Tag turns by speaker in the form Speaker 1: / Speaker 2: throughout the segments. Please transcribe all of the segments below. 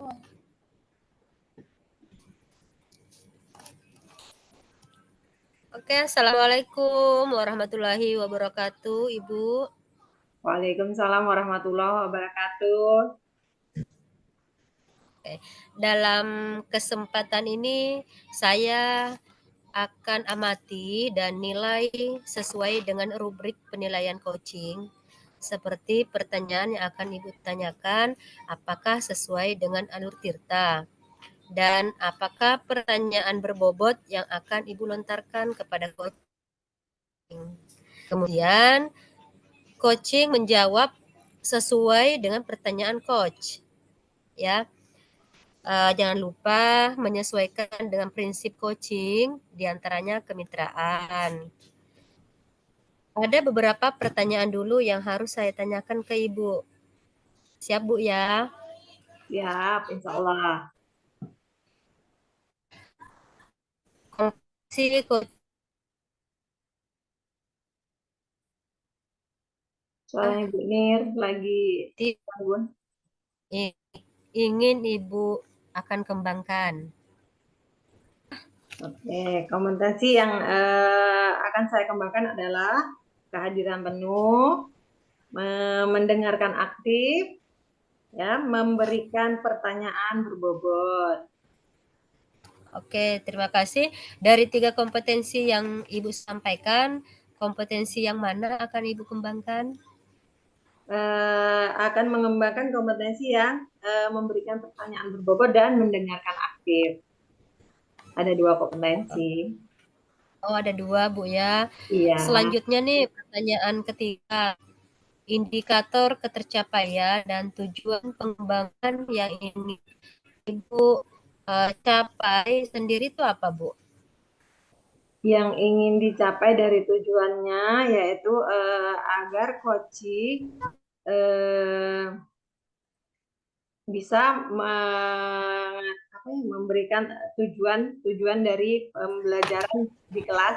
Speaker 1: Oke, Assalamualaikum warahmatullahi wabarakatuh, Ibu.
Speaker 2: Waalaikumsalam warahmatullahi wabarakatuh.
Speaker 1: Oke, dalam kesempatan ini saya akan amati dan nilai sesuai dengan rubrik penilaian coaching. Seperti pertanyaan yang akan Ibu tanyakan, apakah sesuai dengan alur tirta? Dan apakah pertanyaan berbobot yang akan Ibu lontarkan kepada coaching? Kemudian, coaching menjawab sesuai dengan pertanyaan coach. Ya, jangan lupa menyesuaikan dengan prinsip coaching, diantaranya kemitraan. Ada beberapa pertanyaan dulu yang harus saya tanyakan ke Ibu. Siap, Bu, ya?
Speaker 2: Siap, insya Allah.
Speaker 1: Fungsi
Speaker 2: Suaranya Bu Nir lagi
Speaker 1: coaching
Speaker 2: gangguan.
Speaker 1: ingin Ibu akan kembangkan.
Speaker 2: Oke, kompetensi yang akan saya kembangkan adalah kehadiran penuh, mendengarkan aktif, ya, memberikan pertanyaan berbobot.
Speaker 1: Oke, terima kasih. Dari 3 kompetensi yang Ibu sampaikan, kompetensi yang mana akan Ibu kembangkan?
Speaker 2: Akan mengembangkan kompetensi yang memberikan pertanyaan berbobot dan mendengarkan aktif. Ada 2 kompetensi.
Speaker 1: Oh, ada 2, Bu, ya.
Speaker 2: Iya.
Speaker 1: Selanjutnya nih, pertanyaan ketiga. Indikator ketercapaian dan tujuan pengembangan yang ingin Ibu capai sendiri itu apa, Bu?
Speaker 2: Yang ingin dicapai dari tujuannya yaitu agar coaching bisa memberikan tujuan dari pembelajaran di kelas.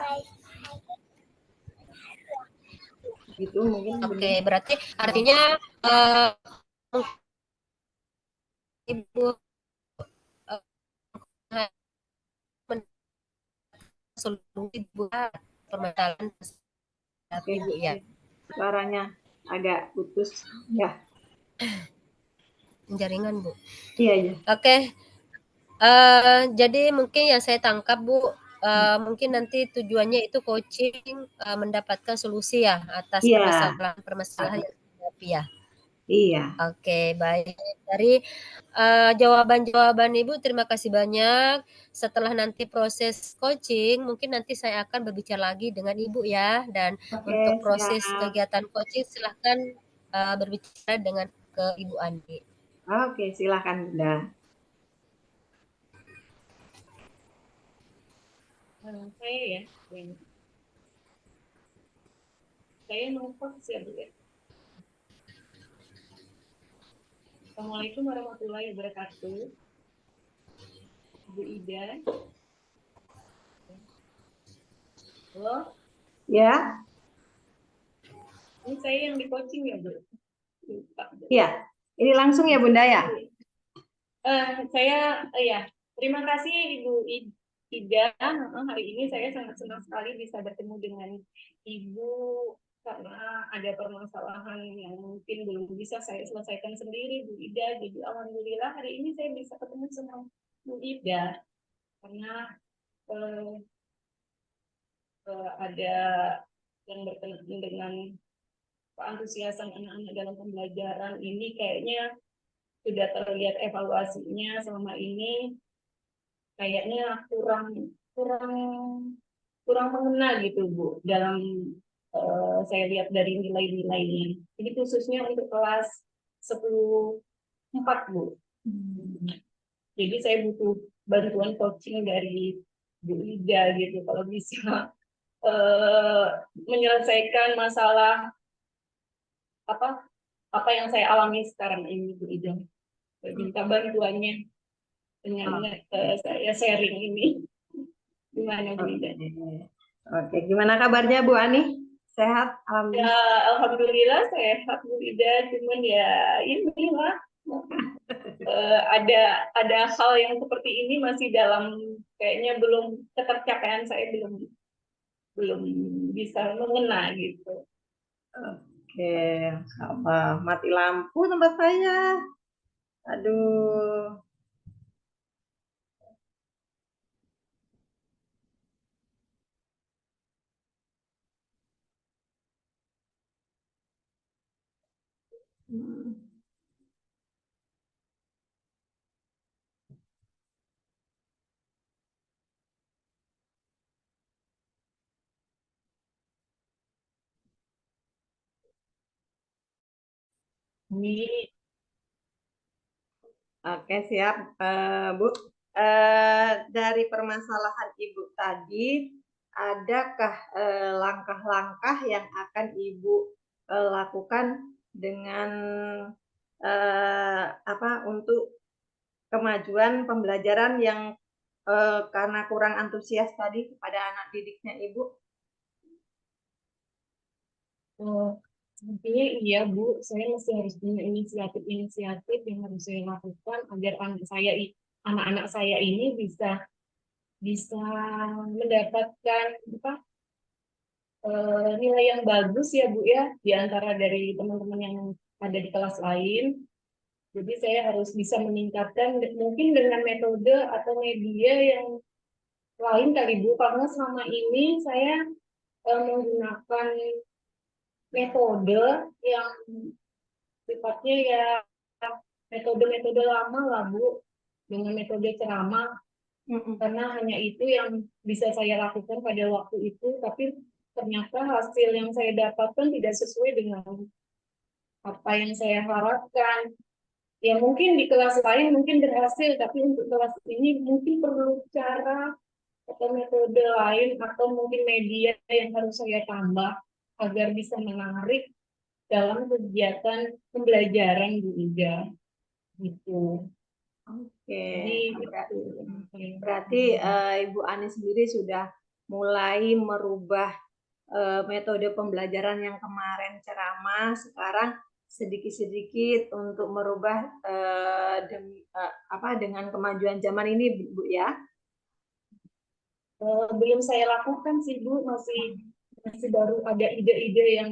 Speaker 2: Gitu mungkin.
Speaker 1: Oke, berarti artinya Ibu solusi buat permasalahan Ibu, ya.
Speaker 2: Suaranya agak putus ya.
Speaker 1: Jaringan, Bu.
Speaker 2: Iya, iya.
Speaker 1: Oke. Jadi mungkin yang saya tangkap, Bu, mungkin nanti tujuannya itu coaching mendapatkan solusi ya atas
Speaker 2: Iya.
Speaker 1: permasalahan yang dihadapi ya.
Speaker 2: Iya.
Speaker 1: Oke, baik. Dari jawaban-jawaban Ibu terima kasih banyak. Setelah nanti proses coaching, mungkin nanti saya akan berbicara lagi dengan Ibu ya. Dan
Speaker 2: Oke,
Speaker 1: untuk proses
Speaker 2: siap.
Speaker 1: kegiatan coaching silahkan berbicara dengan ke Ibu Andi.
Speaker 2: Oke, silakan Bunda.
Speaker 3: Saya ya, saya nongkrong ya, Bu ya. Assalamualaikum warahmatullahi wabarakatuh. Bu Ida. Halo?
Speaker 2: Ya.
Speaker 3: Ini saya yang di coaching ya, Bu?
Speaker 2: Iya. Ini langsung ya, Bunda ya?
Speaker 3: Saya, ya, terima kasih Ibu Ida. Hari ini saya sangat senang sekali bisa bertemu dengan Ibu karena ada permasalahan yang mungkin belum bisa saya selesaikan sendiri, Bu Ida. Jadi alhamdulillah hari ini saya bisa ketemu sama Bu Ida karena ada yang berkenaan dengan keantusiasan anak-anak dalam pembelajaran ini kayaknya sudah terlihat evaluasinya selama ini kayaknya kurang mengena gitu Bu dalam saya lihat dari nilai-nilainya. Jadi khususnya untuk kelas 10-4 Bu. Jadi saya butuh bantuan coaching dari Bu Ida gitu kalau bisa menyelesaikan masalah apa yang saya alami sekarang ini Bu Ida. Saya minta bantuannya dengan saya sharing ini. Gimana Bu Ida?
Speaker 2: Oke, gimana kabarnya Bu Ani? Sehat? Alhamdulillah.
Speaker 3: Ya, alhamdulillah sehat Bu Ida, cuman ya inilah ada hal yang seperti ini masih dalam, kayaknya belum, ketercapaian saya belum bisa mengena gitu.
Speaker 2: Oke, apa mati lampu tempat saya. Aduh. Hmm.
Speaker 3: Ini
Speaker 2: Oke, siap, Bu. Dari permasalahan Ibu tadi, adakah langkah-langkah yang akan Ibu lakukan dengan apa untuk kemajuan pembelajaran yang karena kurang antusias tadi kepada anak didiknya Ibu?
Speaker 3: Intinya iya Bu, saya masih harus punya inisiatif-inisiatif yang harus saya lakukan agar anak-anak saya ini bisa bisa mendapatkan apa, nilai yang bagus ya Bu ya, di antara dari teman-teman yang ada di kelas lain. Jadi saya harus bisa meningkatkan mungkin dengan metode atau media yang lain kali Bu, karena selama ini saya menggunakan metode yang sifatnya ya metode-metode lama lah Bu, dengan metode ceramah, karena hanya itu yang bisa saya lakukan pada waktu itu, tapi ternyata hasil yang saya dapatkan tidak sesuai dengan apa yang saya harapkan. Ya mungkin di kelas lain mungkin berhasil, tapi untuk kelas ini mungkin perlu cara atau metode lain atau mungkin media yang harus saya tambah agar bisa menarik dalam kegiatan pembelajaran Bu Ida gitu.
Speaker 2: Oke,
Speaker 3: Jadi
Speaker 2: berarti Ibu Ani sendiri sudah mulai merubah metode pembelajaran yang kemarin ceramah, sekarang sedikit-sedikit untuk merubah dengan kemajuan zaman ini, Bu ya.
Speaker 3: belum saya lakukan sih Bu, masih baru ada ide-ide yang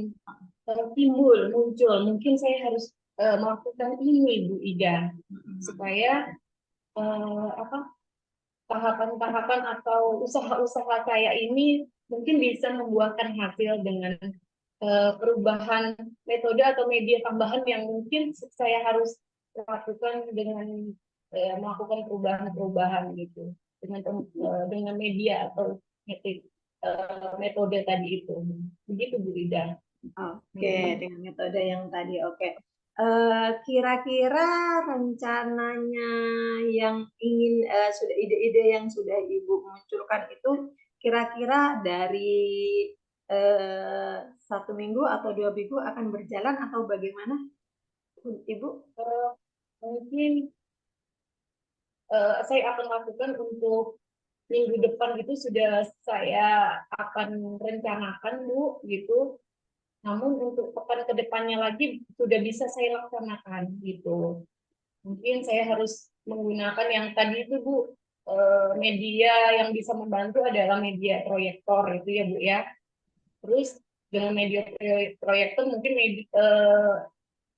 Speaker 3: muncul. Mungkin saya harus melakukan ini Bu Ida supaya apa, tahapan-tahapan atau usaha-usaha saya ini mungkin bisa membuahkan hasil dengan perubahan metode atau media tambahan yang mungkin saya harus lakukan dengan melakukan perubahan-perubahan gitu dengan media atau metode tadi itu. Begitu Bu Ida.
Speaker 2: Oke, dengan metode yang tadi. Oke. Kira-kira rencananya yang ingin sudah ide-ide yang sudah Ibu munculkan itu kira-kira dari 1 minggu atau 2 minggu akan berjalan atau bagaimana, Ibu?
Speaker 3: Mungkin saya akan lakukan untuk minggu depan itu sudah saya akan rencanakan Bu gitu. Namun untuk pekan kedepannya lagi sudah bisa saya laksanakan gitu. Mungkin saya harus menggunakan yang tadi itu Bu, media yang bisa membantu adalah media proyektor itu ya Bu ya. Terus dengan media proyektor mungkin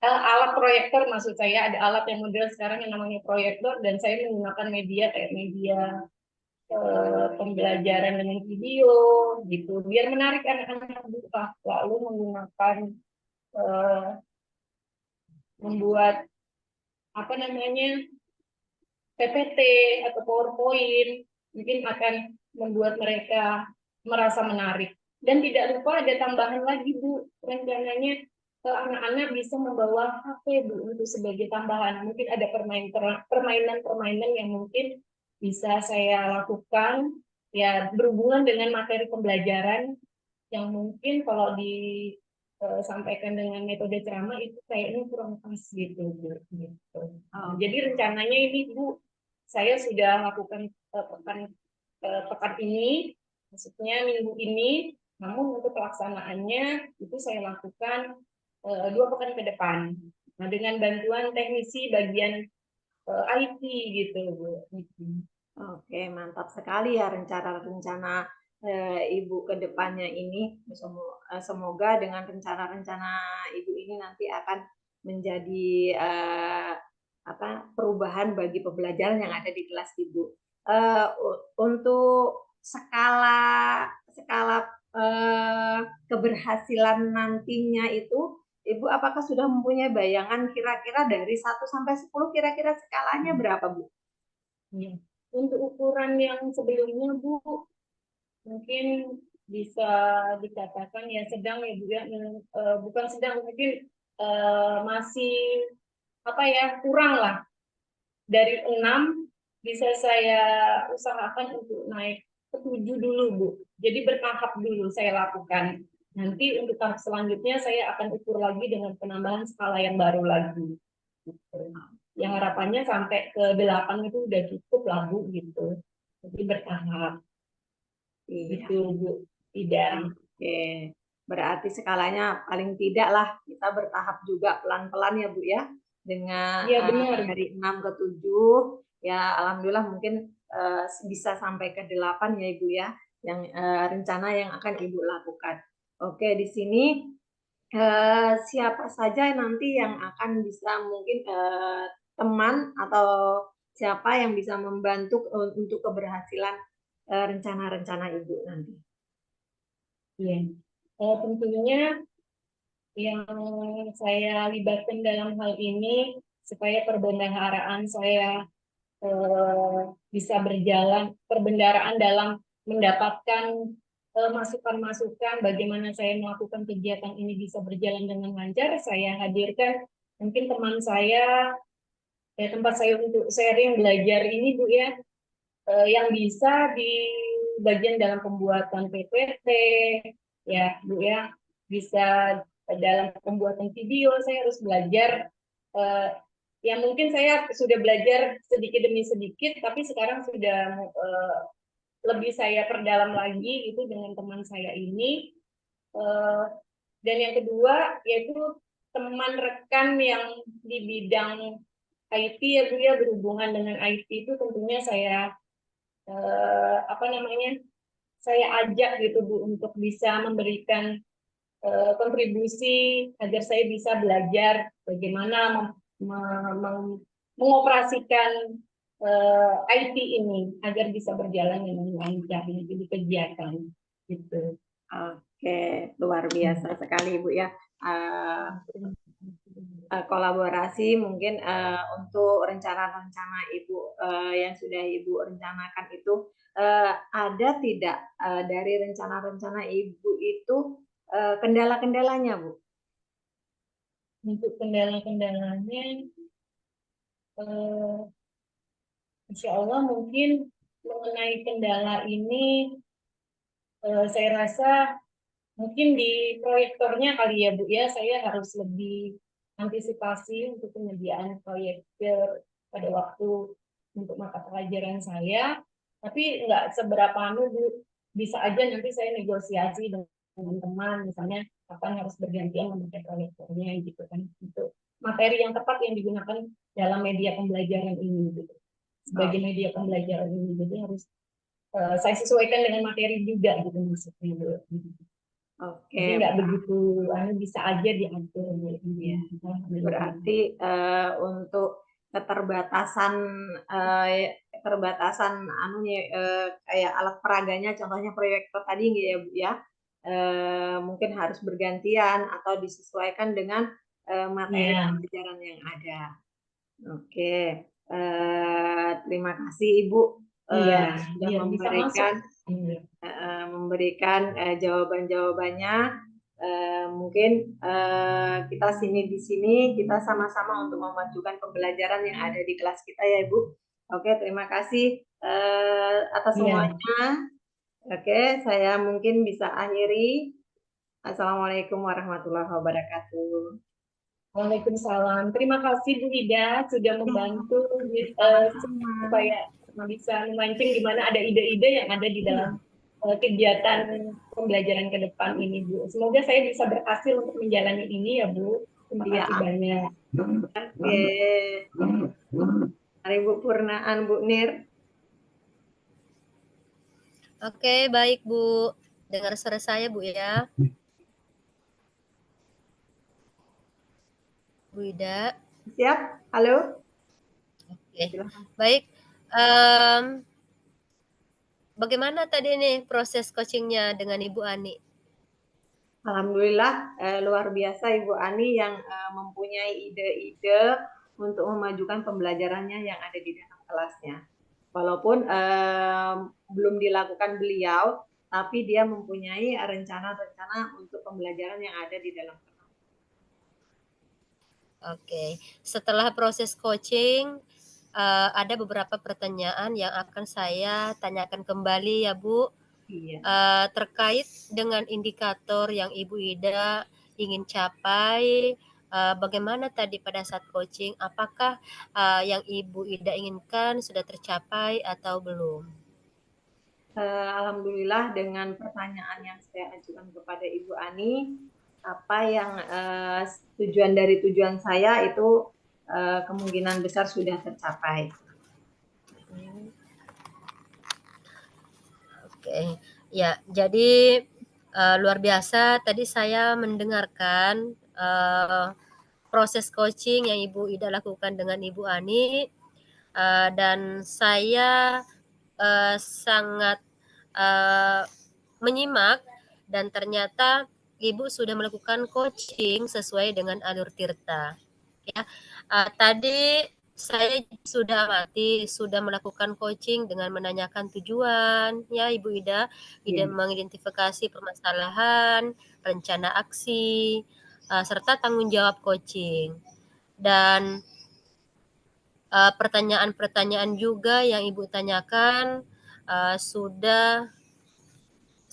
Speaker 3: alat proyektor, maksud saya ada alat yang model sekarang yang namanya proyektor, dan saya menggunakan media kayak media pembelajaran dengan video gitu biar menarik anak-anak buka, lalu menggunakan membuat apa namanya PPT atau PowerPoint mungkin akan membuat mereka merasa menarik. Dan tidak lupa ada tambahan lagi Bu, rencananya anak-anak bisa membawa HP Bu untuk sebagai tambahan. Mungkin ada permainan-permainan yang mungkin bisa saya lakukan ya berhubungan dengan materi pembelajaran yang mungkin kalau disampaikan dengan metode ceramah itu kayaknya kurang pas gitu Bu. Gitu. Jadi rencananya ini Bu, saya sudah lakukan pekan ini, maksudnya minggu ini, namun untuk pelaksanaannya itu saya lakukan 2 pekan ke depan. Nah, dengan bantuan teknisi bagian IT gitu, Bu.
Speaker 2: Oke, mantap sekali ya rencana-rencana Ibu ke depannya ini. Semoga dengan rencana-rencana Ibu ini nanti akan menjadi perubahan bagi pembelajaran yang ada di kelas Ibu. Untuk skala keberhasilan nantinya itu, Ibu apakah sudah mempunyai bayangan kira-kira dari 1 sampai 10 kira-kira skalanya berapa, Bu?
Speaker 3: Ya. Untuk ukuran yang sebelumnya, Bu, mungkin bisa dikatakan ya sedang ya Bu ya, bukan sedang, mungkin masih kurang lah. Dari 6 bisa saya usahakan untuk naik ke 7 dulu, Bu. Jadi bertahap dulu saya lakukan. Nanti untuk tahap selanjutnya saya akan ukur lagi dengan penambahan skala yang baru lagi. Gitu. Yang harapannya sampai ke 8 itu udah cukup lah, Bu, gitu. Jadi bertahap.
Speaker 2: Iya.
Speaker 3: Gitu, Bu. Tidak.
Speaker 2: Oke. Berarti skalanya paling tidak lah kita bertahap juga pelan-pelan ya Bu ya. Dengan
Speaker 3: Ya, benar.
Speaker 2: dari 6 ke 7 ya alhamdulillah mungkin bisa sampai ke 8 ya Ibu ya, yang rencana yang akan Ibu lakukan. Oke, di sini siapa saja nanti yang akan bisa mungkin teman atau siapa yang bisa membantu untuk keberhasilan rencana-rencana Ibu nanti?
Speaker 3: Iya. Tentunya yang saya libatkan dalam hal ini supaya perbendaharaan saya bisa berjalan, perbendaharaan dalam mendapatkan masukan-masukan bagaimana saya melakukan kegiatan ini bisa berjalan dengan lancar. Saya hadirkan mungkin teman saya, tempat saya untuk sharing belajar ini, Bu ya, yang bisa di bagian dalam pembuatan PPT, ya Bu ya, bisa dalam pembuatan video. Saya harus belajar, ya mungkin saya sudah belajar sedikit demi sedikit, tapi sekarang sudah lebih saya perdalam lagi itu dengan teman saya ini. Dan yang kedua yaitu teman rekan yang di bidang IT ya Bu ya, berhubungan dengan IT itu tentunya saya saya ajak gitu Bu untuk bisa memberikan kontribusi agar saya bisa belajar bagaimana mengoperasikan IT ini agar bisa berjalan dengan lancar di kegiatan gitu.
Speaker 2: Oke, luar biasa sekali Bu ya. Kolaborasi mungkin untuk rencana-rencana Ibu yang sudah Ibu rencanakan itu ada tidak dari rencana-rencana Ibu itu kendala-kendalanya Bu?
Speaker 3: Untuk kendala-kendalanya, insya Allah mungkin mengenai kendala ini saya rasa mungkin di proyektornya kali ya Bu ya, saya harus lebih antisipasi untuk penyediaan proyektor pada waktu untuk mata pelajaran saya. Tapi nggak seberapa Bu, bisa aja nanti saya negosiasi dengan teman-teman, misalnya kapan harus bergantian memakai proyektornya gitu kan, untuk materi yang tepat yang digunakan dalam media pembelajaran ini gitu. Sebagai media pembelajaran ini, jadi harus saya sesuaikan dengan materi juga gitu maksudnya Bu.
Speaker 2: Oke.
Speaker 3: Jadi nggak begitu, bisa aja diatur.
Speaker 2: Ya. Berarti untuk keterbatasan kayak alat peraganya, contohnya proyektor tadi ya Bu ya, mungkin harus bergantian atau disesuaikan dengan materi pelajaran yang ada. Oke, terima kasih Ibu sudah memberikan jawaban-jawabannya. Mungkin kita di sini kita sama-sama untuk memajukan pembelajaran yang ada di kelas kita ya Ibu. Oke, terima kasih atas semuanya. Oke, saya mungkin bisa akhiri. Assalamualaikum warahmatullahi wabarakatuh.
Speaker 3: Waalaikumsalam. Terima kasih Bu Ida sudah membantu supaya bisa memancing di mana ada ide-ide yang ada di dalam kegiatan pembelajaran ke depan ini Bu. Semoga saya bisa berhasil untuk menjalani ini ya Bu. Terima kasih banyak.
Speaker 2: Oke. Mari Bu Purnaan, Bu Nir.
Speaker 1: Oke, baik Bu. Dengar suara saya Bu ya. Bu Ida.
Speaker 2: Siap? Halo?
Speaker 1: Oke,
Speaker 2: Silakan.
Speaker 1: baik. Bagaimana tadi nih proses coachingnya dengan Ibu Ani?
Speaker 2: Alhamdulillah luar biasa Ibu Ani yang mempunyai ide-ide untuk memajukan pembelajarannya yang ada di dalam kelasnya. Walaupun belum dilakukan beliau, tapi dia mempunyai rencana-rencana untuk pembelajaran yang ada di dalam kelas.
Speaker 1: Oke, setelah proses coaching, ada beberapa pertanyaan yang akan saya tanyakan kembali ya Bu,
Speaker 2: Iya.
Speaker 1: terkait dengan indikator yang Ibu Ida ingin capai, bagaimana tadi pada saat coaching, apakah yang Ibu Ida inginkan sudah tercapai atau belum?
Speaker 2: Alhamdulillah dengan pertanyaan yang saya ajukan kepada Ibu Ani, apa yang tujuan dari tujuan saya itu kemungkinan besar sudah tercapai.
Speaker 1: Oke, ya jadi luar biasa tadi saya mendengarkan proses coaching yang Ibu Ida lakukan dengan Ibu Ani, dan saya sangat menyimak dan ternyata Ibu sudah melakukan coaching sesuai dengan alur Tirta. Ya, tadi saya sudah amati, sudah melakukan coaching dengan menanyakan tujuan, ya Ibu Ida, mengidentifikasi permasalahan, rencana aksi, serta tanggung jawab coaching. Dan pertanyaan-pertanyaan juga yang Ibu tanyakan sudah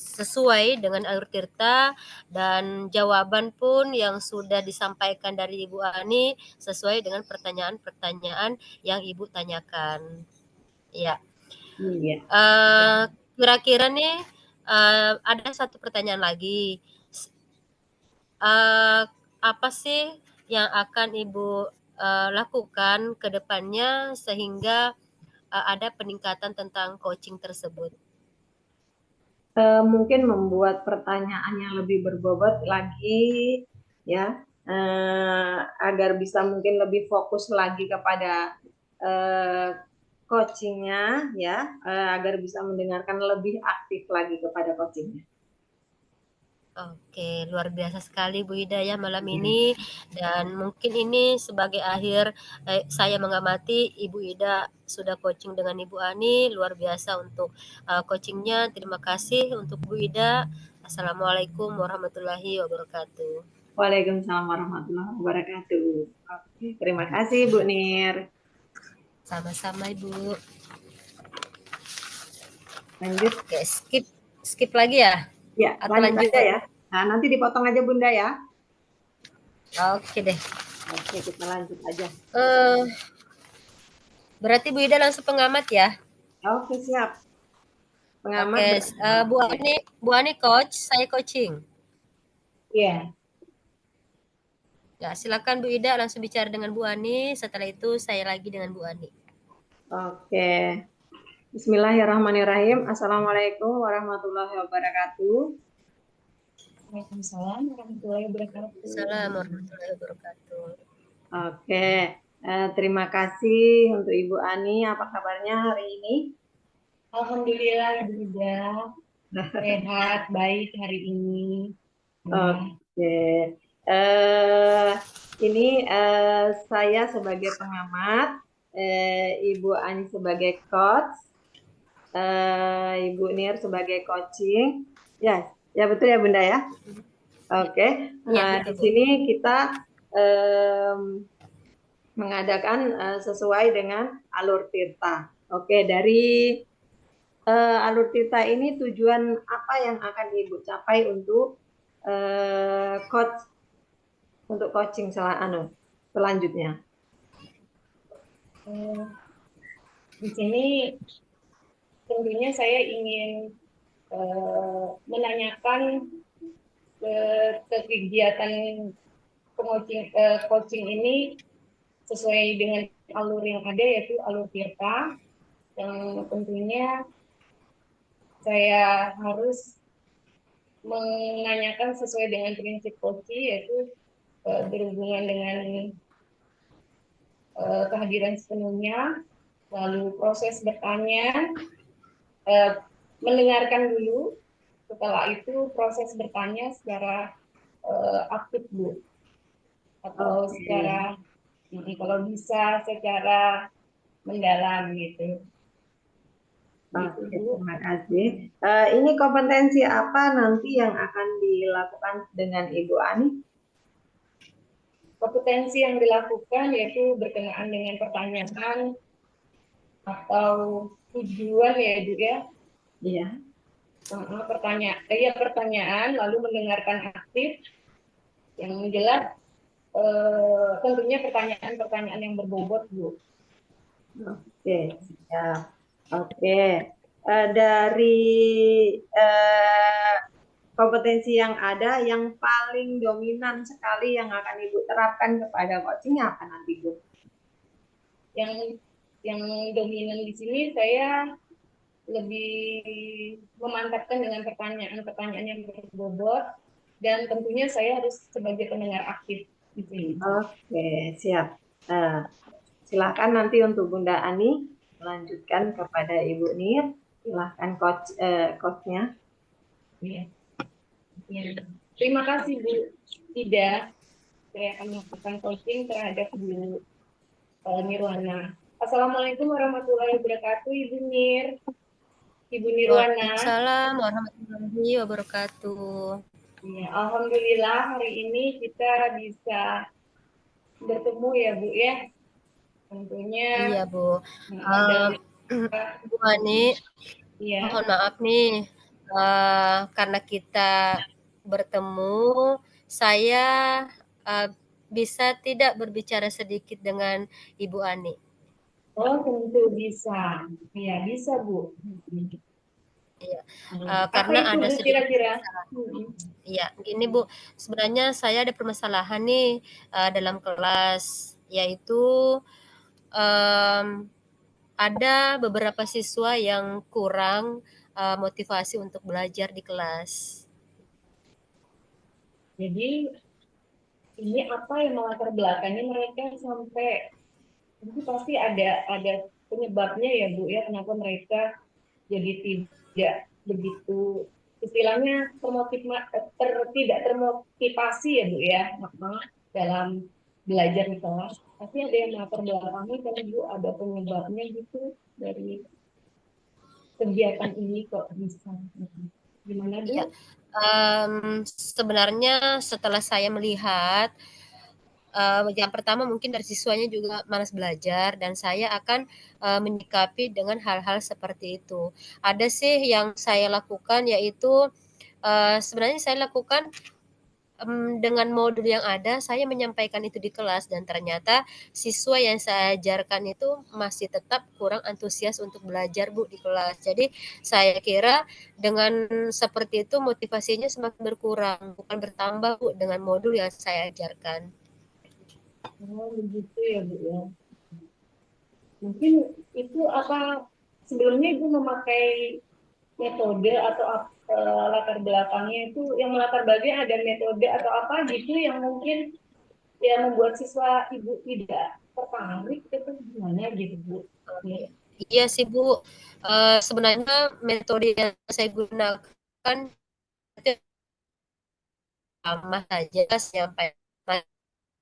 Speaker 1: sesuai dengan alur Tirta dan jawaban pun yang sudah disampaikan dari Ibu Ani sesuai dengan pertanyaan-pertanyaan yang Ibu tanyakan. Ya.
Speaker 2: Iya.
Speaker 1: Kira-kira nih ada satu pertanyaan lagi. Apa sih yang akan Ibu lakukan ke depannya sehingga ada peningkatan tentang coaching tersebut?
Speaker 2: Mungkin membuat pertanyaan yang lebih berbobot lagi ya, agar bisa mungkin lebih fokus lagi kepada coachingnya ya, agar bisa mendengarkan lebih aktif lagi kepada coachingnya.
Speaker 1: Oke, luar biasa sekali Bu Ida ya malam ini, dan mungkin ini sebagai akhir saya mengamati Ibu Ida sudah coaching dengan Ibu Ani, luar biasa untuk coachingnya. Terima kasih untuk Bu Ida. Assalamualaikum warahmatullahi wabarakatuh.
Speaker 2: Waalaikumsalam warahmatullahi wabarakatuh. Oke, terima kasih Bu Nir.
Speaker 1: Sama-sama Ibu.
Speaker 2: Lanjut.
Speaker 1: Oke, skip lagi ya?
Speaker 2: Ya,
Speaker 1: Atau
Speaker 2: lanjut
Speaker 1: lanjut?
Speaker 2: aja ya. Nah, nanti dipotong aja Bunda ya.
Speaker 1: Oke deh.
Speaker 2: Oke, kita lanjut aja.
Speaker 1: Berarti Bu Ida langsung pengamat ya?
Speaker 2: Oke, siap. Pengamat.
Speaker 1: Oke, Bu Ani coach, saya coaching.
Speaker 2: Iya.
Speaker 1: Ya, silakan Bu Ida langsung bicara dengan Bu Ani. Setelah itu saya lagi dengan Bu Ani.
Speaker 2: Oke. Bismillahirrahmanirrahim. Assalamualaikum warahmatullahi wabarakatuh.
Speaker 3: Waalaikumsalam warahmatullahi wabarakatuh.
Speaker 1: Assalamualaikum warahmatullahi wabarakatuh.
Speaker 2: Oke, terima kasih untuk Ibu Ani. Apa kabarnya hari ini?
Speaker 3: Alhamdulillah Ibu Ida sehat, baik hari ini.
Speaker 2: Oke, ini saya sebagai pengamat, Ibu Ani sebagai coach, Ibu Nir sebagai coaching. Ya betul ya Bunda ya. Oke,
Speaker 1: Ya,
Speaker 2: di
Speaker 1: betul, Bu.
Speaker 2: sini kita mengadakan sesuai dengan alur Tirta. Oke, dari alur Tirta ini tujuan apa yang akan Ibu capai untuk coach untuk coaching selanjutnya?
Speaker 3: Di sini tentunya saya ingin menanyakan ke kegiatan coaching ini sesuai dengan alur yang ada, yaitu alur tirta, yang tentunya saya harus menanyakan sesuai dengan prinsip koci, yaitu berhubungan dengan kehadiran sepenuhnya, lalu proses bertanya, mendengarkan dulu, setelah itu proses bertanya secara aktif Bu, atau secara kalau bisa secara mendalam gitu.
Speaker 2: Oke, terima kasih. Ini kompetensi apa nanti yang akan dilakukan dengan Ibu Ani?
Speaker 3: Kompetensi yang dilakukan yaitu berkenaan dengan pertanyaan atau tujuan ya Bu ya.
Speaker 2: Iya.
Speaker 3: Pertanyaan lalu mendengarkan aktif, yang jelas tentunya pertanyaan-pertanyaan yang berbobot Bu.
Speaker 2: Oke, siap. Oke, dari kompetensi yang ada, yang paling dominan sekali yang akan Ibu terapkan kepada coaching apa nanti Bu?
Speaker 3: Yang dominan di sini saya lebih memantapkan dengan pertanyaan-pertanyaan yang berbobot, dan tentunya saya harus sebagai pendengar aktif di sini.
Speaker 2: Oke, siap. Silakan nanti untuk Bunda Ani melanjutkan kepada Ibu Nir. Silakan coachnya.
Speaker 3: Ya. Terima kasih Bu Ida. Saya akan melakukan coaching terhadap Bu Nirwana. Assalamualaikum warahmatullahi wabarakatuh, Ibu Nir. Ibu Nirwana.
Speaker 1: Waalaikumsalam warahmatullahi wabarakatuh.
Speaker 3: Ya, alhamdulillah hari ini kita bisa bertemu ya Bu ya. Tentunya.
Speaker 1: Iya Bu. Bu Ani,
Speaker 3: ya.
Speaker 1: Mohon maaf nih, karena kita bertemu, saya bisa tidak berbicara sedikit dengan Ibu Ani?
Speaker 3: Oh, tentu bisa. Ya, bisa Bu.
Speaker 1: Iya, karena ada sedikit
Speaker 3: kira-kira?
Speaker 1: Iya, gini Bu, sebenarnya saya ada permasalahan nih dalam kelas, yaitu ada beberapa siswa yang kurang motivasi untuk belajar di kelas.
Speaker 3: Jadi ini apa yang melatar belakangnya mereka sampai, itu pasti ada penyebabnya ya Bu ya, kenapa mereka jadi tidak begitu istilahnya tidak termotivasi ya Bu ya dalam belajar di kelas. Tapi ada yang melatar belakangnya kan Bu, ada penyebabnya gitu dari kegiatan ini kok bisa. Gimana Bu?
Speaker 1: Ya, sebenarnya setelah saya melihat yang pertama mungkin dari siswanya juga malas belajar, dan saya akan menyikapi dengan hal-hal seperti itu. Ada sih yang saya lakukan, yaitu sebenarnya saya lakukan dengan modul yang ada, saya menyampaikan itu di kelas, dan ternyata siswa yang saya ajarkan itu masih tetap kurang antusias untuk belajar Bu di kelas. Jadi saya kira dengan seperti itu motivasinya semakin berkurang, bukan bertambah Bu dengan modul yang saya ajarkan.
Speaker 3: Oh, begitu ya Bu ya. Mungkin itu apa, sebelumnya Ibu memakai metode atau latar belakangnya itu, yang melatar belakangnya ada metode atau apa gitu yang mungkin ya membuat siswa Ibu tidak tertarik, itu gimana gitu Bu?
Speaker 1: Iya sih Bu, sebenarnya metode yang saya gunakan sama saja, menyampaikan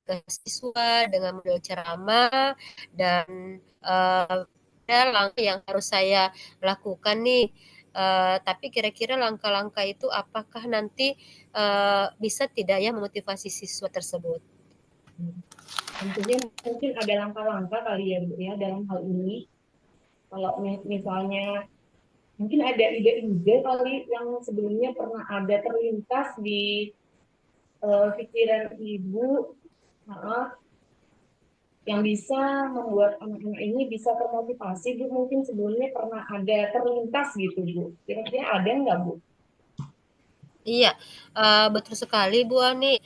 Speaker 1: ke siswa dengan model ceramah, dan ada langkah yang harus saya lakukan nih. Tapi kira-kira langkah-langkah itu apakah nanti bisa tidak ya memotivasi siswa tersebut?
Speaker 3: Tentunya mungkin ada langkah-langkah kali ya Bu ya dalam hal ini. Kalau misalnya mungkin ada ide-ide kali yang sebelumnya pernah ada terlintas di pikiran Ibu, yang bisa membuat anak-anak ini bisa termotivasi Bu, mungkin sebelumnya pernah ada terlintas gitu Bu, kira-kira ada nggak Bu?
Speaker 1: Iya, betul sekali Bu Ani.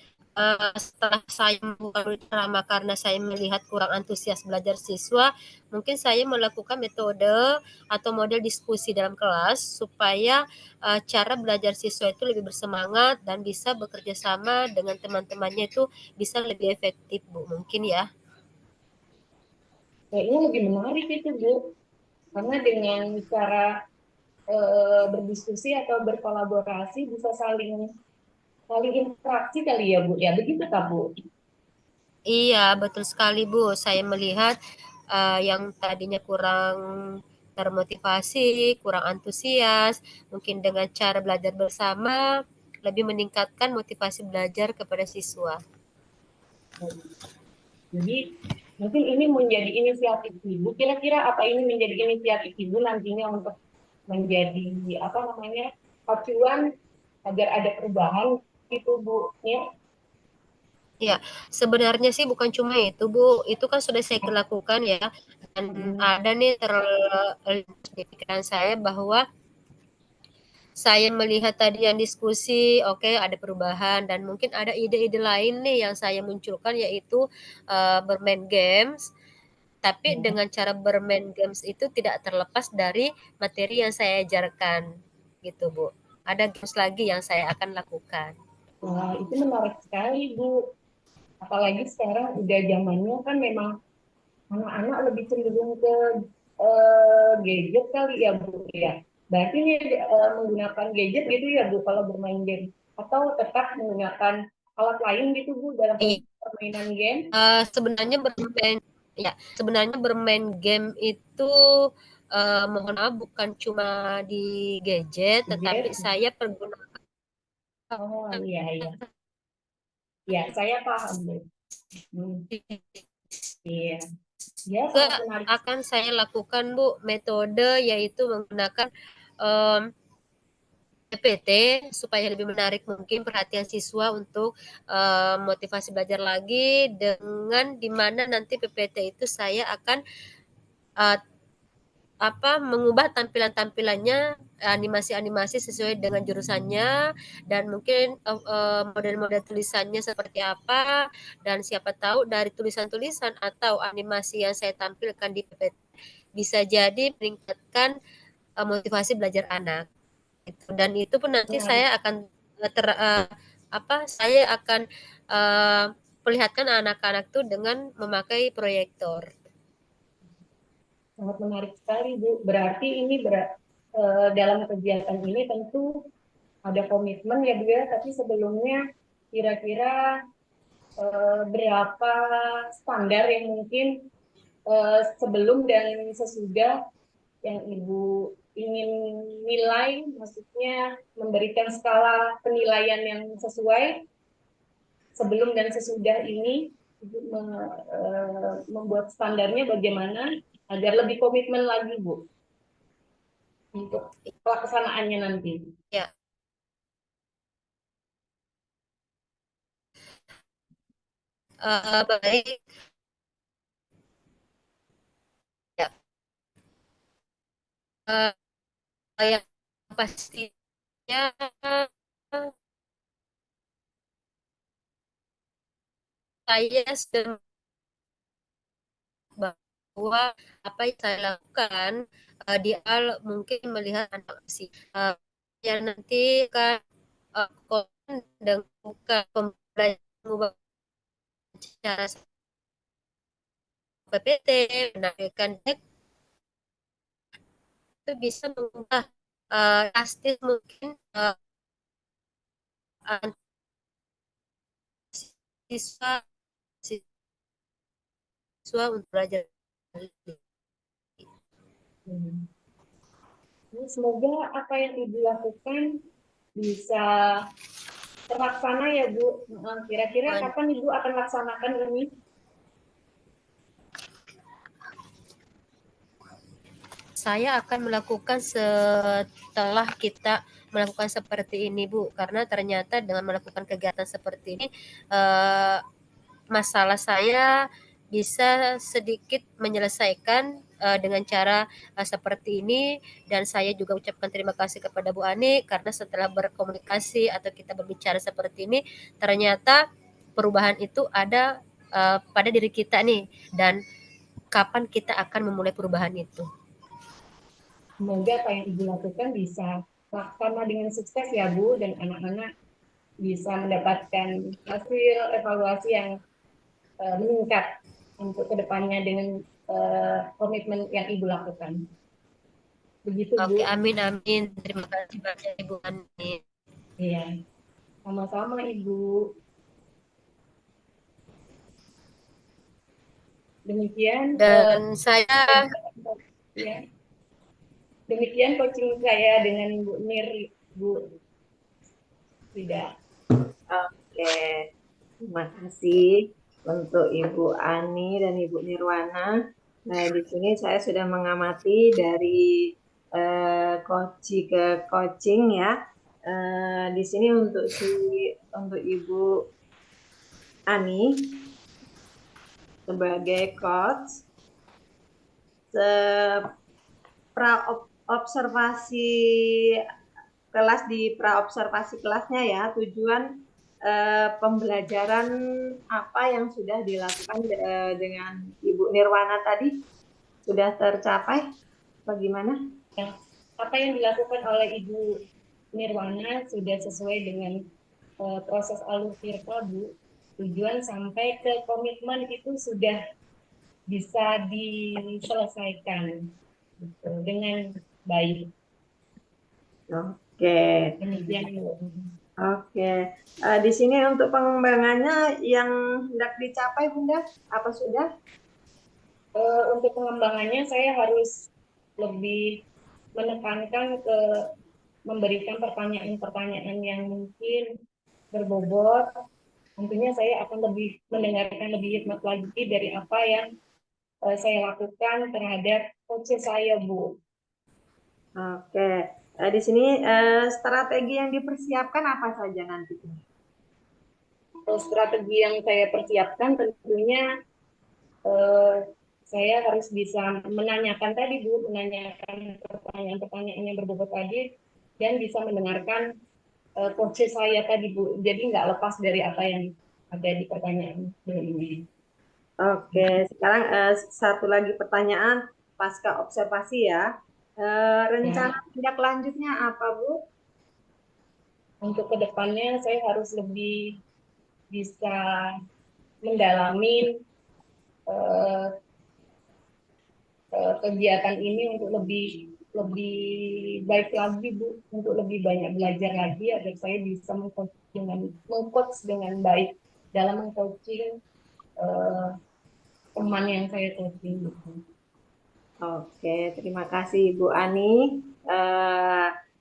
Speaker 1: setelah saya membuka unit drama karena saya melihat kurang antusias belajar siswa, mungkin saya melakukan metode atau model diskusi dalam kelas supaya cara belajar siswa itu lebih bersemangat dan bisa bekerja sama dengan teman-temannya itu bisa lebih efektif, Bu. Mungkin ya.
Speaker 3: Kayaknya lebih menarik itu, Bu. Karena dengan cara berdiskusi atau berkolaborasi bisa saling saling interaksi kali ya, Bu. Ya, begitu Kak, Bu.
Speaker 1: Iya, betul sekali, Bu. Saya melihat yang tadinya kurang termotivasi, kurang antusias, mungkin dengan cara belajar bersama lebih meningkatkan motivasi belajar kepada siswa.
Speaker 3: Jadi mungkin ini menjadi inisiatif Ibu. Kira-kira apa ini menjadi inisiatif Ibu nantinya untuk menjadi apa namanya acuan agar ada perubahan gitu Bu ya?
Speaker 1: Ya, sebenarnya sih bukan cuma itu, Bu. Itu kan sudah saya lakukan ya. Dan ada nih di pikiran saya bahwa saya melihat tadi yang diskusi, oke, ada perubahan dan mungkin ada ide-ide lain nih yang saya munculkan yaitu bermain games. Tapi dengan cara bermain games itu tidak terlepas dari materi yang saya ajarkan, gitu Bu. Ada games lagi yang saya akan lakukan.
Speaker 3: Wah, itu menarik sekali Bu. Apalagi sekarang udah zamannya kan memang anak-anak lebih cenderung ke gadget kali ya Bu ya. Berarti ini menggunakan gadget gitu ya Bu kalau bermain game atau tetap menggunakan alat lain gitu Bu dalam permainan game?
Speaker 1: Sebenarnya bermain game itu mohon maaf bukan cuma di gadget, tetapi
Speaker 3: Gadget?
Speaker 1: saya pergunakan
Speaker 3: Oh iya iya. Ya, saya paham Bu. Iya. Ya,
Speaker 1: juga
Speaker 3: sangat menarik.
Speaker 1: akan saya lakukan Bu metode yaitu menggunakan um, PPT supaya lebih menarik mungkin perhatian siswa untuk motivasi belajar lagi dengan dimana nanti PPT itu saya akan uh, mengubah tampilan-tampilannya animasi-animasi sesuai dengan jurusannya dan mungkin model-model tulisannya seperti apa dan siapa tahu dari tulisan-tulisan atau animasi yang saya tampilkan di PPT bisa jadi meningkatkan motivasi belajar anak. Dan itu pun nanti
Speaker 3: Menarik.
Speaker 1: saya akan saya akan perlihatkan anak-anak tuh dengan memakai proyektor.
Speaker 3: Sangat menarik sekali, Bu. Berarti ini dalam kegiatan ini tentu ada komitmen ya, Bu ya. Tapi sebelumnya kira-kira berapa standar yang mungkin sebelum dan sesudah yang Ibu ingin nilai, maksudnya memberikan skala penilaian yang sesuai sebelum dan sesudah ini Ibu membuat standarnya bagaimana agar lebih komitmen lagi, Bu, untuk pelaksanaannya nanti.
Speaker 1: Ya, baik. Ya, yang pastinya saya sudah bahwa apa yang saya lakukan di awal mungkin melihat anak sih yang nanti kan dengan buka pembelajaran mengubah cara PPT menampilkan itu bisa mengubah drastis mungkin siswa siswa untuk belajar.
Speaker 3: Semoga apa yang Ibu lakukan bisa terlaksana ya, Bu. Kira-kira kapan Ibu akan laksanakan ini?
Speaker 1: Saya akan melakukan setelah kita melakukan seperti ini, Bu, karena ternyata dengan melakukan kegiatan seperti ini masalah saya bisa sedikit menyelesaikan dengan cara seperti ini dan saya juga ucapkan terima kasih kepada Bu Ani karena setelah berkomunikasi atau kita berbicara seperti ini ternyata perubahan itu ada pada diri kita nih, dan kapan kita akan memulai perubahan itu.
Speaker 3: Semoga apa yang Ibu lakukan bisa laksana dengan sukses ya Bu, dan anak-anak bisa mendapatkan hasil evaluasi yang meningkat untuk kedepannya dengan komitmen yang Ibu lakukan. Begitu Bu.
Speaker 1: Oke, amin amin. Terima kasih banyak Ibu Ani.
Speaker 3: Iya, sama-sama Ibu. Demikian
Speaker 1: Dan saya
Speaker 3: ya. Demikian coaching saya dengan Bu Nir, Bu Frida.
Speaker 2: Oke, terima kasih untuk Ibu Ani dan Ibu Nirwana. Nah, di sini saya sudah mengamati dari coaching ke coaching ya. Di sini untuk Ibu Ani sebagai coach, observasi kelas di praobservasi kelasnya ya, tujuan pembelajaran apa yang sudah dilakukan dengan Ibu Nirwana tadi sudah tercapai? Bagaimana?
Speaker 3: Apa yang dilakukan oleh Ibu Nirwana sudah sesuai dengan proses alur tirta, Bu. Tujuan sampai ke komitmen itu sudah bisa diselesaikan gitu, dengan baik.
Speaker 2: Oke.
Speaker 3: Demikian, Bu.
Speaker 2: Oke. Di sini untuk pengembangannya yang hendak dicapai, Bunda, apa sudah?
Speaker 3: Untuk pengembangannya saya harus lebih menekankan ke memberikan pertanyaan-pertanyaan yang mungkin berbobot. Tentunya saya akan lebih mendengarkan lebih hikmat lagi dari apa yang saya lakukan terhadap coach saya, Bu.
Speaker 2: Oke. Di sini strategi yang dipersiapkan apa saja nanti?
Speaker 3: Strategi yang saya persiapkan tentunya saya harus bisa menanyakan tadi, Bu, menanyakan pertanyaan-pertanyaan yang berbobot tadi dan bisa mendengarkan coach saya tadi, Bu. Jadi nggak lepas dari apa yang ada di pertanyaan ini.
Speaker 2: Oke, sekarang satu lagi pertanyaan pasca observasi ya. Rencana tindak lanjutnya apa, Bu?
Speaker 3: Untuk kedepannya saya harus lebih bisa mendalami kegiatan ini untuk lebih lebih baik lagi, Bu, untuk lebih banyak belajar lagi agar saya bisa mengcoach dengan baik dalam mengcoaching teman yang saya coaching.
Speaker 2: Oke, terima kasih Ibu Ani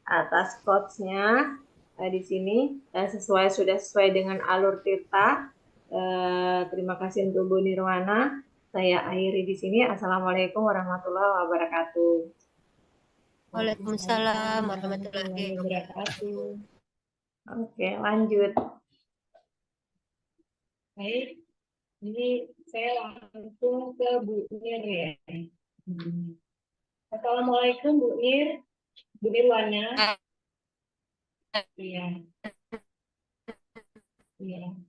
Speaker 2: atas coachnya di sini sudah sesuai dengan alur tirta. Terima kasih untuk Bu Nirwana. Saya akhiri di sini. Assalamualaikum warahmatullahi wabarakatuh.
Speaker 1: Waalaikumsalam warahmatullahi
Speaker 3: wabarakatuh.
Speaker 2: Oke, lanjut.
Speaker 3: Baik, ini saya langsung ke Bu Nir ya. Assalamualaikum Bu Nir, Bu Nirwana. Iya. Iya.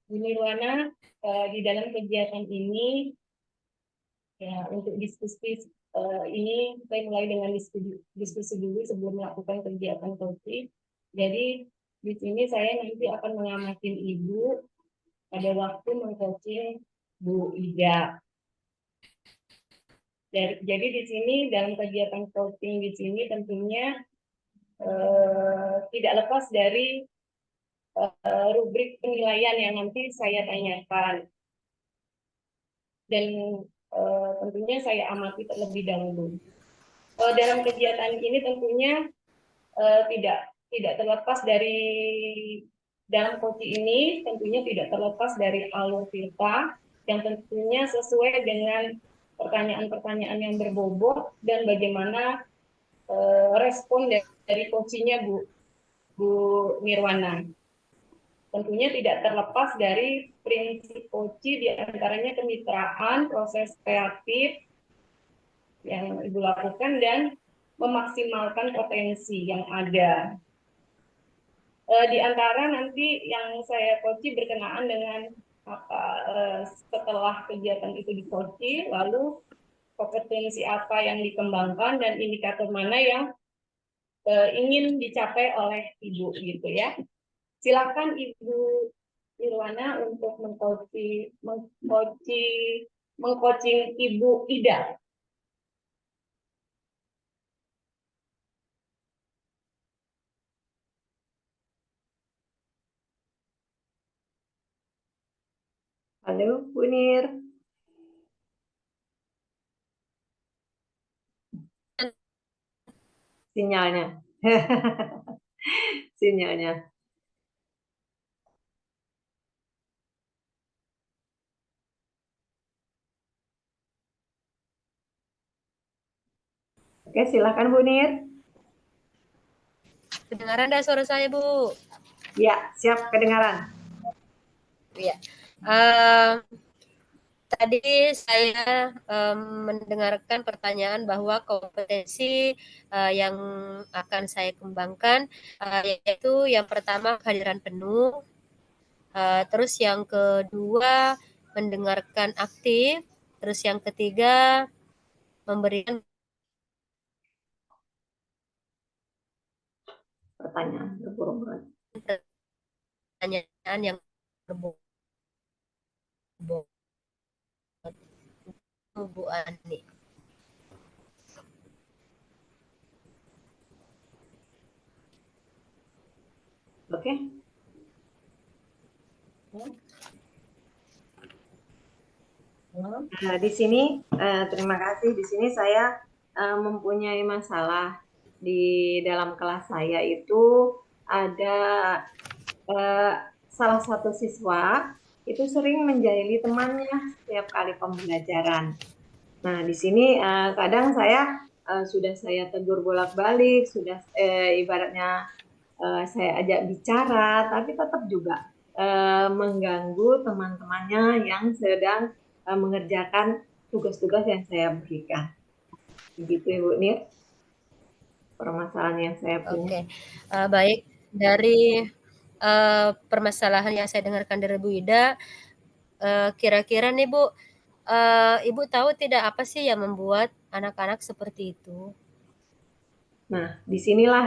Speaker 3: Bu Nirwana, di dalam kegiatan ini ya untuk diskusi ini saya mulai dengan diskusi dulu sebelum melakukan kegiatan coaching. Jadi di sini saya nanti akan mengamati Ibu pada waktu mengcoaching Bu Ida. Jadi di sini dalam kegiatan coaching di sini tentunya tidak lepas dari rubrik penilaian yang nanti saya tanyakan. Dan tentunya saya amati terlebih dahulu. Dalam kegiatan ini tentunya tidak terlepas dari dalam coaching ini tentunya tidak terlepas dari alur tirta yang tentunya sesuai dengan pertanyaan-pertanyaan yang berbobot dan bagaimana respon dari coachingnya Bu Nirwana. Tentunya tidak terlepas dari prinsip coaching diantaranya kemitraan, proses kreatif yang Ibu lakukan dan memaksimalkan potensi yang ada. Di antara nanti yang saya coaching berkenaan dengan apa setelah kegiatan itu di coaching, lalu kompetensi apa yang dikembangkan dan indikator mana yang ingin dicapai oleh ibu gitu ya. Silakan Ibu Irwana untuk mengcoaching Ibu Ida.
Speaker 2: Halo, Bu Nir. Sinyalnya. Sinyalnya. Oke, silakan Bu Nir.
Speaker 1: Kedengaran dah suara saya, Bu?
Speaker 2: Ya, siap kedengaran.
Speaker 1: Ya. Tadi saya mendengarkan pertanyaan bahwa kompetensi yang akan saya kembangkan yaitu yang pertama kehadiran penuh, terus yang kedua mendengarkan aktif, terus yang ketiga memberikan
Speaker 2: Pertanyaan berbobot.
Speaker 1: pertanyaan yang berbobot. Bu Ani.
Speaker 2: Oke. Di sini terima kasih. Di sini saya mempunyai masalah di dalam kelas saya itu ada salah satu siswa itu sering menjahili temannya setiap kali pembelajaran. Nah, di sini kadang saya sudah saya tegur bolak-balik, sudah ibaratnya saya ajak bicara, tapi tetap juga mengganggu teman-temannya yang sedang mengerjakan tugas-tugas yang saya berikan. Begitu Ibu Nir, permasalahan yang saya punya.
Speaker 1: Oke, baik. Dari permasalahan yang saya dengarkan dari Bu Ida, kira-kira nih Bu, Ibu tahu tidak apa sih yang membuat anak-anak seperti itu?
Speaker 2: Nah, disinilah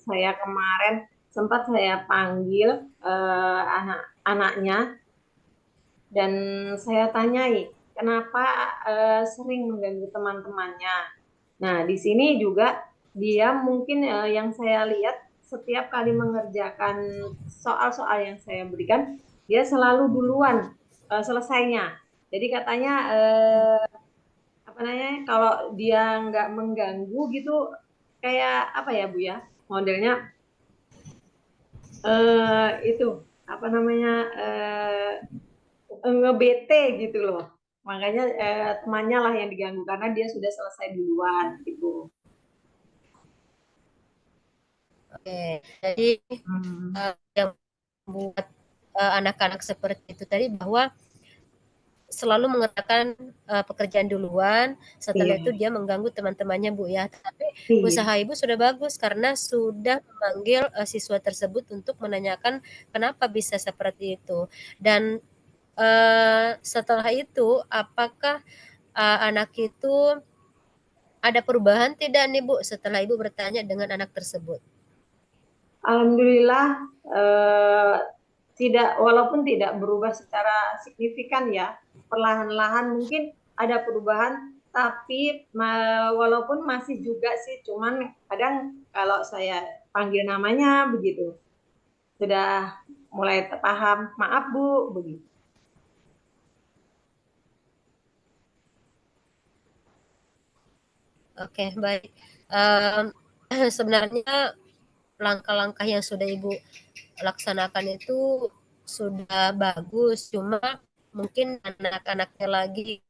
Speaker 2: saya kemarin sempat saya panggil anak-anaknya dan saya tanyai kenapa sering mengganggu teman-temannya. Nah, di sini juga dia mungkin yang saya lihat setiap kali mengerjakan soal-soal yang saya berikan, dia selalu duluan selesainya. Jadi katanya apa namanya kalau dia nggak mengganggu gitu kayak apa ya Bu ya modelnya itu apa namanya ngebete gitu loh. Makanya temannya lah yang diganggu karena dia sudah selesai duluan gitu.
Speaker 1: Oke, jadi yang membuat anak-anak seperti itu tadi bahwa selalu mengerjakan pekerjaan duluan, setelah
Speaker 2: Iya,
Speaker 1: itu dia mengganggu teman-temannya Bu ya. Tapi
Speaker 2: iya.
Speaker 1: usaha Ibu sudah bagus karena sudah memanggil siswa tersebut untuk menanyakan kenapa bisa seperti itu. Dan setelah itu apakah anak itu ada perubahan tidak nih Bu setelah Ibu bertanya dengan anak tersebut?
Speaker 2: Alhamdulillah tidak walaupun tidak berubah secara signifikan ya, perlahan-lahan mungkin ada perubahan tapi walaupun masih juga sih cuman kadang kalau saya panggil namanya begitu sudah mulai paham maaf Bu begitu.
Speaker 1: Oke, baik. Um, sebenarnya langkah-langkah yang sudah Ibu laksanakan itu sudah bagus, cuma mungkin anak-anaknya lagi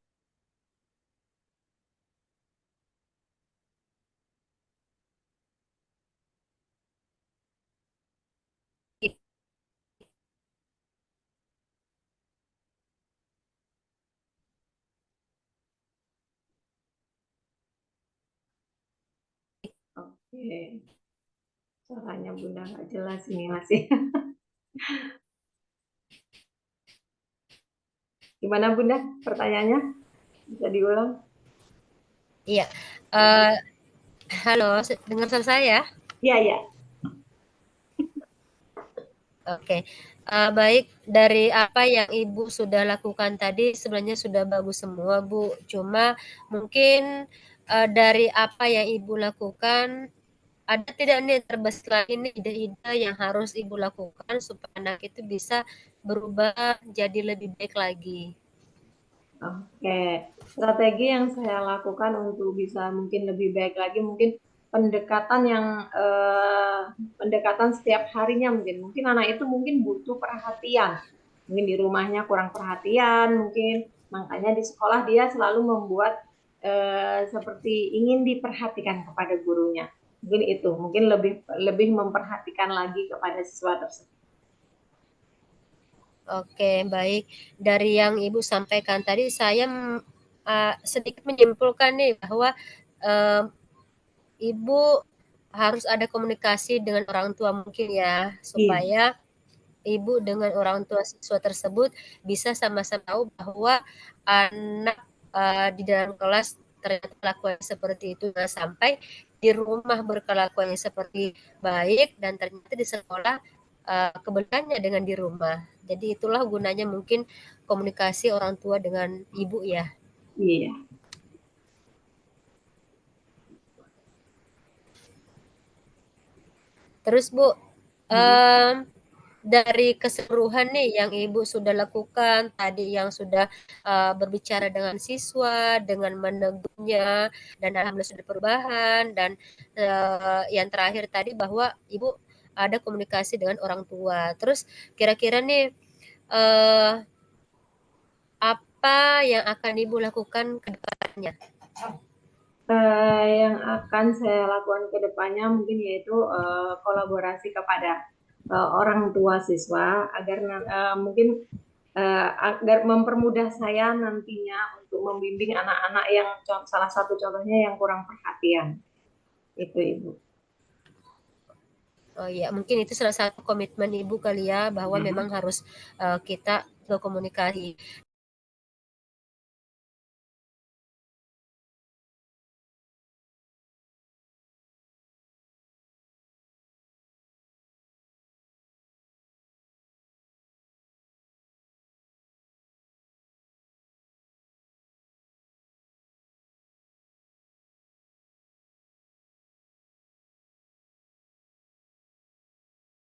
Speaker 2: Oke. Suaranya Bunda nggak jelas ini masih. Gimana Bunda? Pertanyaannya bisa diulang?
Speaker 1: Iya. Halo, dengar suara saya?
Speaker 2: Iya, iya.
Speaker 1: Oke. Baik, dari apa yang Ibu sudah lakukan tadi sebenarnya sudah bagus semua, Bu. Cuma mungkin dari apa yang Ibu lakukan, ada tidak nih terbesit lagi nih ide-ide yang harus Ibu lakukan supaya anak itu bisa berubah jadi lebih baik lagi?
Speaker 2: Oke, strategi yang saya lakukan untuk bisa mungkin lebih baik lagi, mungkin pendekatan yang pendekatan setiap harinya mungkin anak itu mungkin butuh perhatian, mungkin di rumahnya kurang perhatian, mungkin makanya di sekolah dia selalu membuat seperti ingin diperhatikan kepada gurunya, mungkin itu, mungkin lebih lebih memperhatikan lagi kepada siswa tersebut.
Speaker 1: Oke, baik. Dari yang Ibu sampaikan tadi, saya sedikit menyimpulkan nih bahwa Ibu harus ada komunikasi dengan orang tua mungkin ya,
Speaker 2: Iya,
Speaker 1: supaya Ibu dengan orang tua siswa tersebut bisa sama-sama tahu bahwa anak di dalam kelas ternyata kelakuan seperti itu, nah, sampai di rumah berkelakuannya seperti baik dan ternyata di sekolah kebalikannya dengan di rumah. Jadi itulah gunanya mungkin komunikasi orang tua dengan ibu ya.
Speaker 2: iya.
Speaker 1: Terus Bu,
Speaker 2: Hmm.
Speaker 1: dari keseluruhan nih yang Ibu sudah lakukan tadi, yang sudah berbicara dengan siswa, dengan menegurnya, dan alhamdulillah sudah perubahan, dan yang terakhir tadi bahwa Ibu ada komunikasi dengan orang tua. Terus kira-kira nih eh, apa yang akan Ibu lakukan ke depannya?
Speaker 2: Yang akan saya lakukan ke depannya mungkin yaitu kolaborasi kepada orang tua siswa agar mungkin agar mempermudah saya nantinya untuk membimbing anak-anak yang salah satu contohnya yang kurang perhatian. Itu Ibu.
Speaker 1: Oh iya, mungkin itu salah satu komitmen Ibu kali ya, bahwa memang harus kita berkomunikasi.